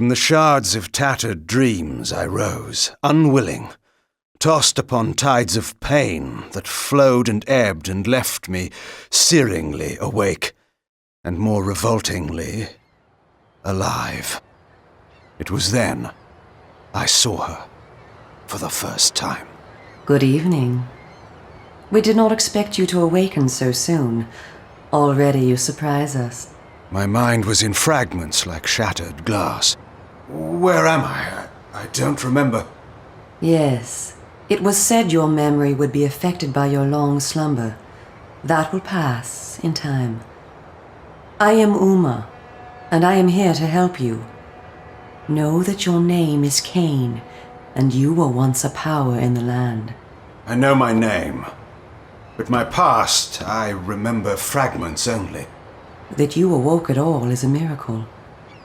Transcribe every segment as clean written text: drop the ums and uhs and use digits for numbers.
From the shards of tattered dreams I rose, unwilling, tossed upon tides of pain that flowed and ebbed and left me searingly awake, and more revoltingly, alive. It was then I saw her for the first time. Good evening. We did not expect you to awaken so soon. Already you surprise us. My mind was in fragments like shattered glass. Where am I? I don't remember. Yes. It was said your memory would be affected by your long slumber. That will pass in time. I am Uma, and I am here to help you. Know that your name is KAIN, and you were once a power in the land. I know my name, but my past, I remember fragments only. That you awoke at all is a miracle.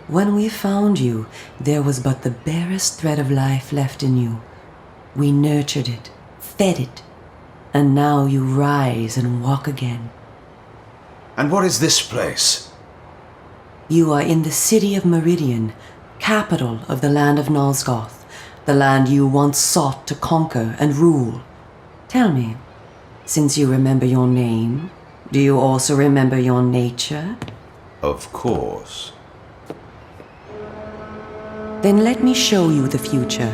When we found you, there was but the barest thread of life left in you. We nurtured it, fed it, and now you rise and walk again. And what is this place? You are in the city of Meridian, capital of the land of Nosgoth, the land you once sought to conquer and rule. Tell me, since you remember your name, do you also remember your nature? Of course. Then let me show you the future.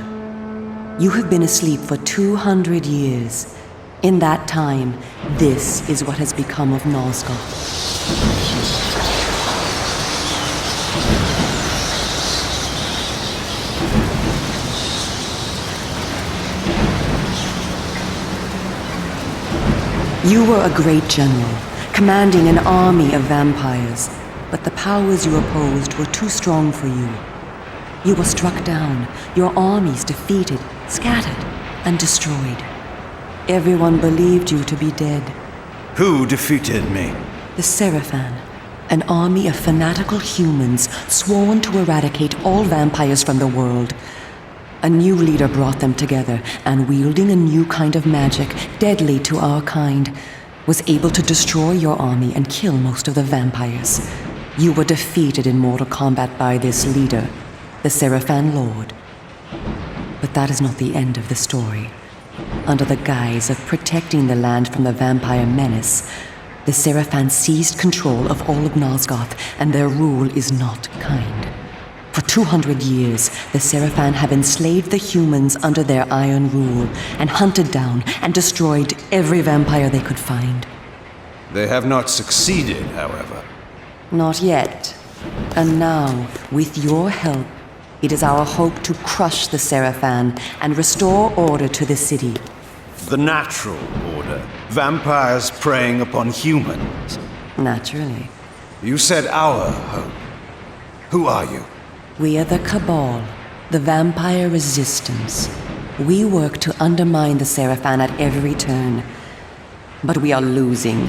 You have been asleep for 200 years. In that time, this is what has become of Nosgoth. You were a great general, commanding an army of vampires, but the powers you opposed were too strong for you. You were struck down, your armies defeated, scattered, and destroyed. Everyone believed you to be dead. Who defeated me? The Seraphan, an army of fanatical humans sworn to eradicate all vampires from the world. A new leader brought them together, and wielding a new kind of magic, deadly to our kind, was able to destroy your army and kill most of the vampires. You were defeated in mortal combat by this leader, the Seraphan Lord. But that is not the end of the story. Under the guise of protecting the land from the vampire menace, the Seraphan seized control of all of Nosgoth, and their rule is not kind. For 200 years, the Seraphan have enslaved the humans under their iron rule and hunted down and destroyed every vampire they could find. They have not succeeded, however. Not yet. And now, with your help, it is our hope to crush the Seraphan and restore order to the city. The natural order. Vampires preying upon humans. Naturally. You said our hope. Who are you? We are the Cabal, the vampire resistance. We work to undermine the Seraphan at every turn. But we are losing.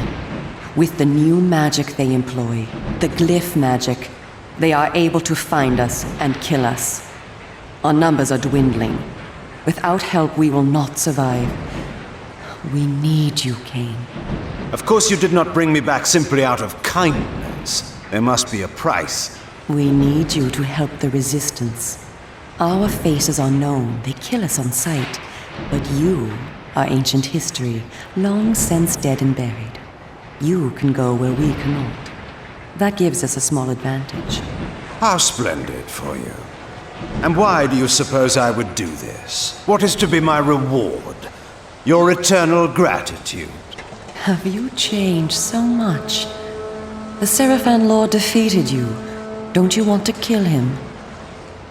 With the new magic they employ, the glyph magic, they are able to find us and kill us. Our numbers are dwindling. Without help, we will not survive. We need you, KAIN. Of course you did not bring me back simply out of kindness. There must be a price. We need you to help the Resistance. Our faces are known, they kill us on sight. But you are ancient history, long since dead and buried. You can go where we cannot. That gives us a small advantage. How splendid for you. And why do you suppose I would do this? What is to be my reward? Your eternal gratitude. Have you changed so much? The Seraphan Lord defeated you. Don't you want to kill him?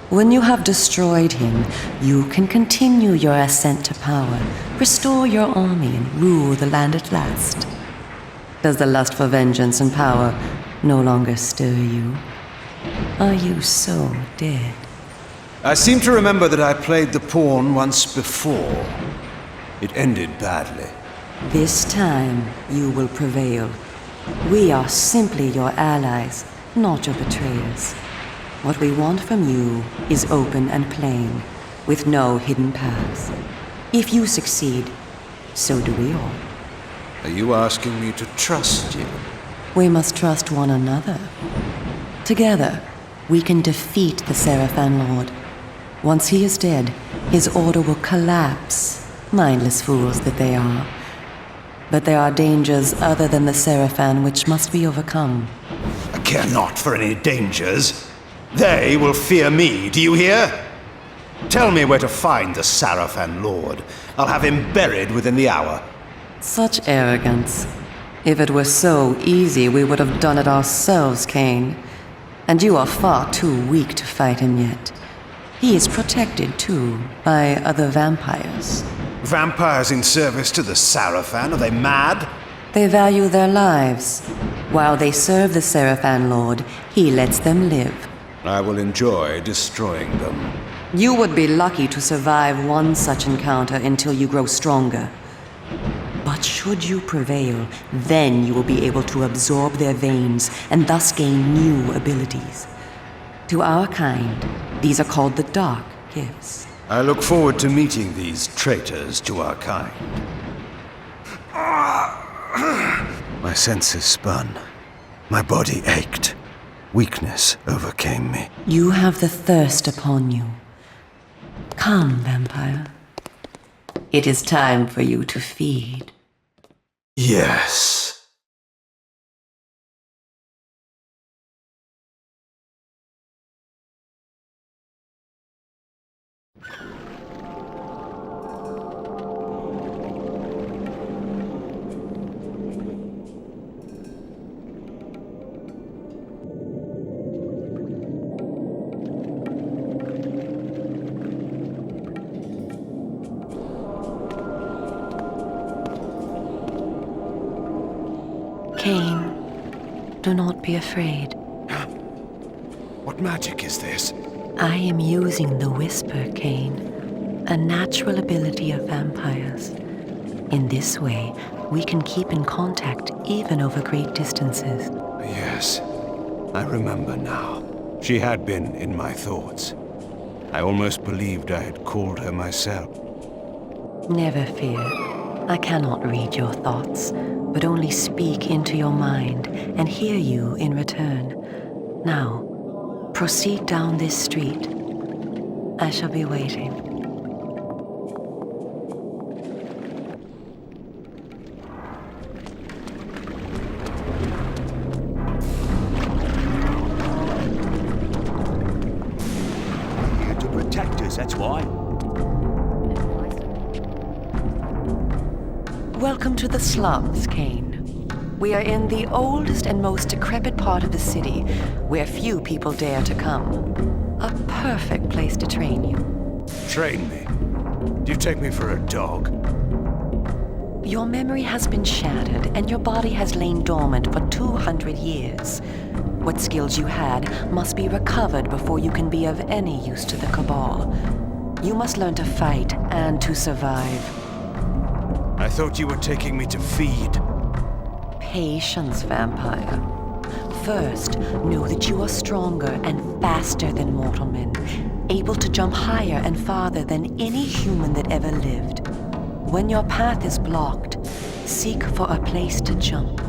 When you have destroyed him, you can continue your ascent to power, restore your army, and rule the land at last. Does the lust for vengeance and power no longer stir you? Are you so dead? I seem to remember that I played the pawn once before. It ended badly. This time, you will prevail. We are simply your allies, not your betrayers. What we want from you is open and plain, with no hidden paths. If you succeed, so do we all. Are you asking me to trust you? We must trust one another. Together, we can defeat the Seraphan Lord. Once he is dead, his order will collapse, mindless fools that they are. But there are dangers other than the Seraphan which must be overcome. I care not for any dangers. They will fear me, do you hear? Tell me where to find the Seraphan Lord. I'll have him buried within the hour. Such arrogance. If it were so easy, we would have done it ourselves, KAIN. And you are far too weak to fight him yet. He is protected, too, by other vampires. Vampires in service to the Seraphan? Are they mad? They value their lives. While they serve the Seraphan Lord, he lets them live. I will enjoy destroying them. You would be lucky to survive one such encounter until you grow stronger. But should you prevail, then you will be able to absorb their veins and thus gain new abilities. To our kind, these are called the Dark Gifts. I look forward to meeting these traitors to our kind. My senses spun. My body ached. Weakness overcame me. You have the thirst upon you. Come, vampire. It is time for you to feed. Yes. Do not be afraid. What magic is this? I am using the Whisper, KAIN, a natural ability of vampires. In this way, we can keep in contact even over great distances. Yes, I remember now. She had been in my thoughts. I almost believed I had called her myself. Never fear. I cannot read your thoughts, but only speak into your mind and hear you in return. Now, proceed down this street. I shall be waiting. Here to protect us, that's why. Welcome to the slums, KAIN. We are in the oldest and most decrepit part of the city, where few people dare to come. A perfect place to train you. Train me? Do you take me for a dog? Your memory has been shattered, and your body has lain dormant for 200 years. What skills you had must be recovered before you can be of any use to the Cabal. You must learn to fight and to survive. I thought you were taking me to feed. Patience, vampire. First, know that you are stronger and faster than mortal men, able to jump higher and farther than any human that ever lived. When your path is blocked, seek for a place to jump.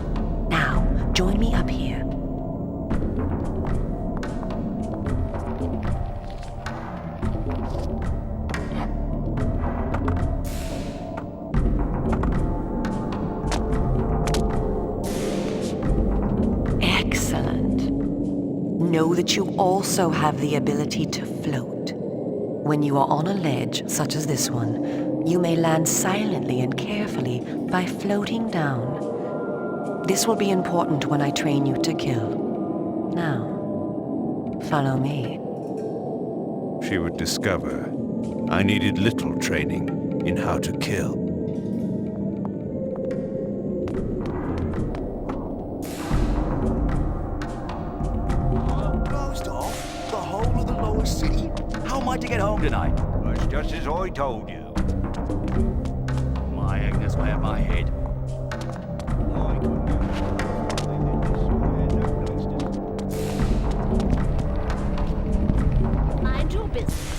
Now, join me up here. Know that you also have the ability to float. When you are on a ledge, such as this one, you may land silently and carefully by floating down. This will be important when I train you to kill. Now, follow me. She would discover I needed little training in how to kill. City? How am I to get home tonight? Well, it's just as I told you. My Agnes may have my head. I couldn't get Mind your business.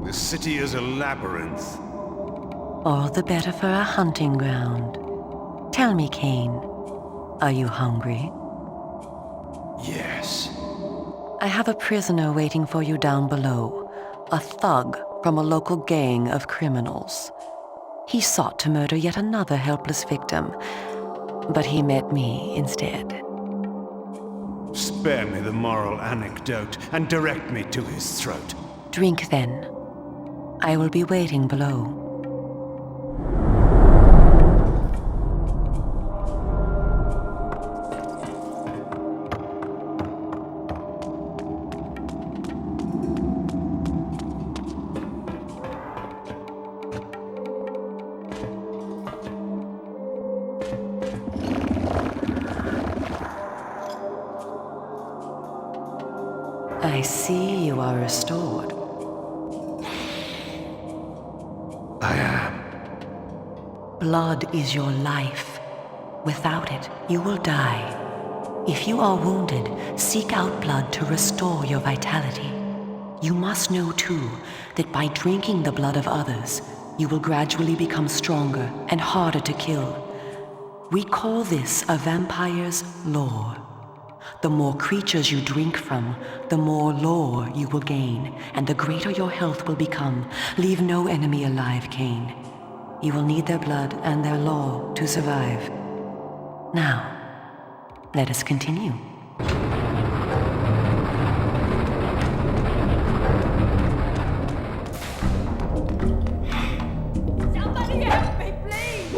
The city is a labyrinth. All the better for a hunting ground. Tell me, KAIN, are you hungry? Yes. I have a prisoner waiting for you down below, a thug from a local gang of criminals. He sought to murder yet another helpless victim, but he met me instead. Spare me the moral anecdote and direct me to his throat. Drink then. I will be waiting below. I see you are restored. I am. Blood is your life. Without it, you will die. If you are wounded, seek out blood to restore your vitality. You must know too that by drinking the blood of others, you will gradually become stronger and harder to kill. We call this a vampire's lore. The more creatures you drink from, the more lore you will gain, and the greater your health will become. Leave no enemy alive, Kain. You will need their blood and their lore to survive. Now, let us continue. Somebody help me, please!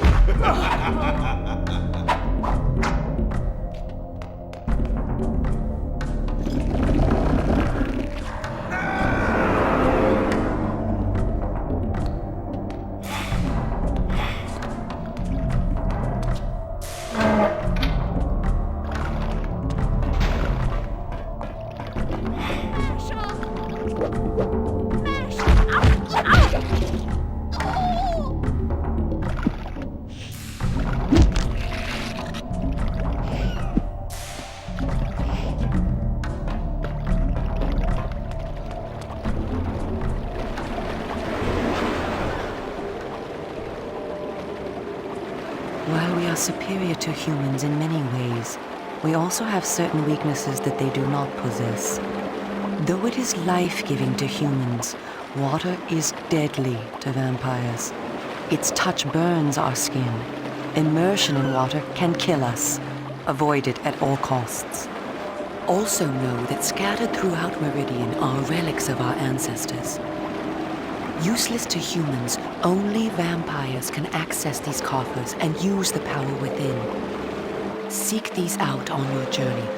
While we are superior to humans in many ways, we also have certain weaknesses that they do not possess. Though it is life-giving to humans, water is deadly to vampires. Its touch burns our skin. Immersion in water can kill us. Avoid it at all costs. Also know that scattered throughout Meridian are relics of our ancestors. Useless to humans, only vampires can access these coffers and use the power within. Seek these out on your journey.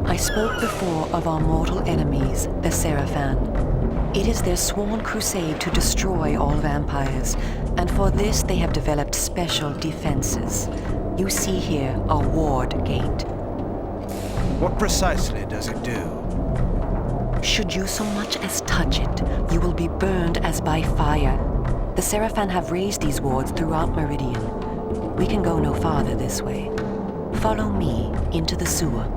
I spoke before of our mortal enemies, the Seraphan. It is their sworn crusade to destroy all vampires, and for this they have developed special defenses. You see here a ward gate. What precisely does it do? Should you so much as touch it, you will be burned as by fire. The Seraphan have raised these wards throughout Meridian. We can go no farther this way. Follow me into the sewer.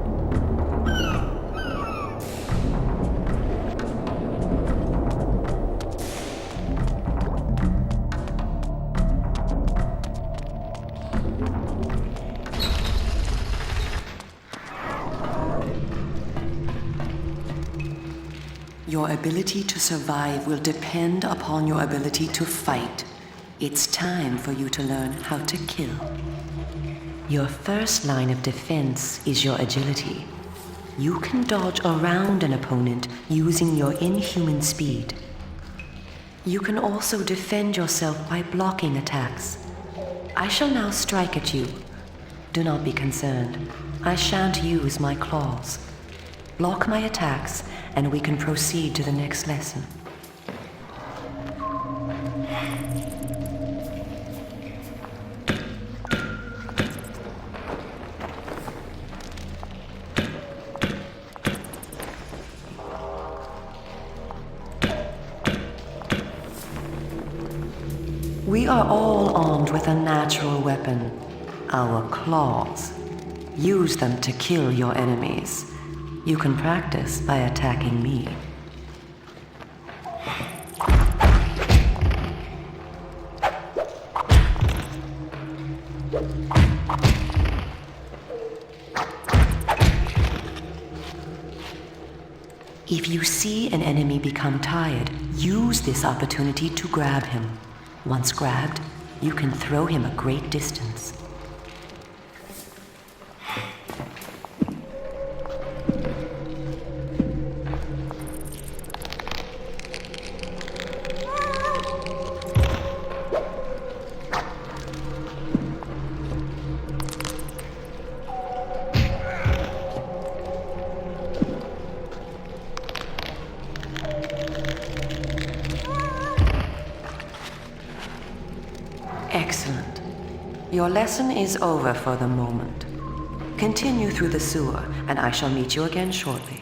Your ability to survive will depend upon your ability to fight. It's time for you to learn how to kill. Your first line of defense is your agility. You can dodge around an opponent using your inhuman speed. You can also defend yourself by blocking attacks. I shall now strike at you. Do not be concerned. I shan't use my claws. Block my attacks, and we can proceed to the next lesson. We are all armed with a natural weapon, our claws. Use them to kill your enemies. You can practice by attacking me. If you see an enemy become tired, use this opportunity to grab him. Once grabbed, you can throw him a great distance. Excellent. Your lesson is over for the moment. Continue through the sewer, and I shall meet you again shortly.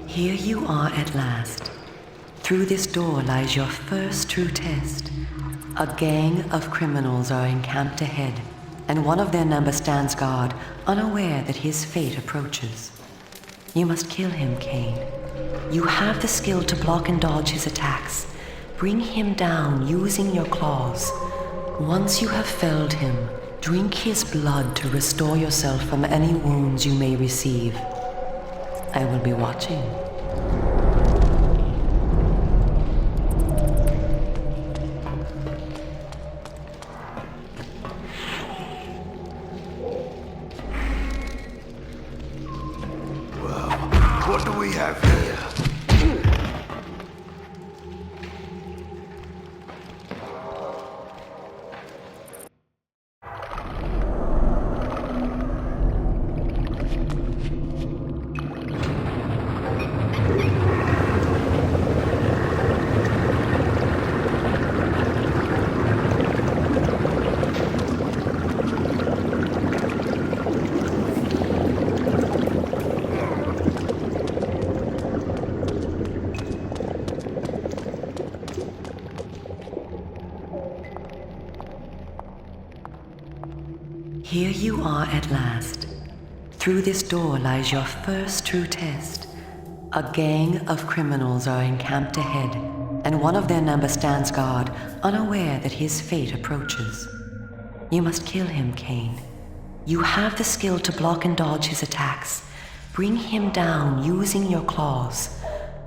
Here you are at last. Through this door lies your first true test. A gang of criminals are encamped ahead, and one of their number stands guard, unaware that his fate approaches. You must kill him, KAIN. You have the skill to block and dodge his attacks. Bring him down using your claws. Once you have felled him, drink his blood to restore yourself from any wounds you may receive. I will be watching. What do we have here? Here you are at last. Through this door lies your first true test. A gang of criminals are encamped ahead, and one of their number stands guard, unaware that his fate approaches. You must kill him, KAIN. You have the skill to block and dodge his attacks. Bring him down using your claws.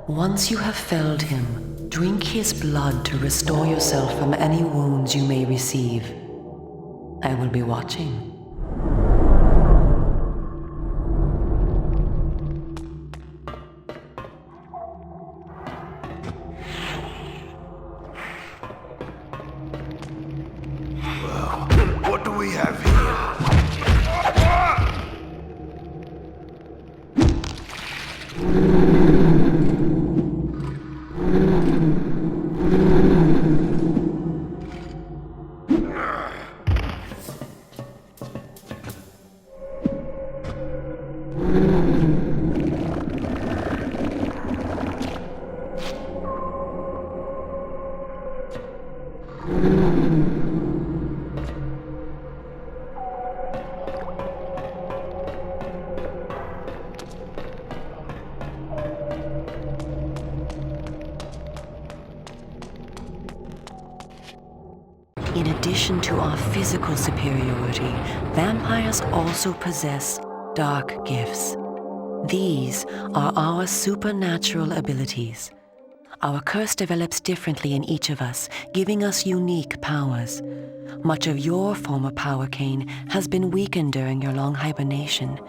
Once you have felled him, drink his blood to restore yourself from any wounds you may receive. I will be watching. What do we have here? In addition to our physical superiority, vampires also possess dark gifts. These are our supernatural abilities. Our curse develops differently in each of us, giving us unique powers. Much of your former power, KAIN, has been weakened during your long hibernation,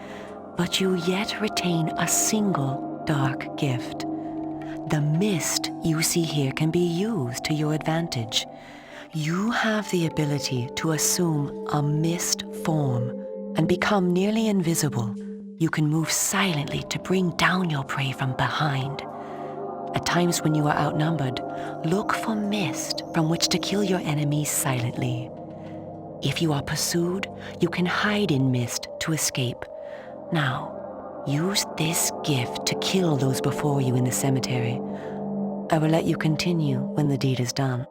but you yet retain a single dark gift. The mist you see here can be used to your advantage. You have the ability to assume a mist form and become nearly invisible. You can move silently to bring down your prey from behind. At times when you are outnumbered, look for mist from which to kill your enemies silently. If you are pursued, you can hide in mist to escape. Now, use this gift to kill those before you in the cemetery. I will let you continue when the deed is done.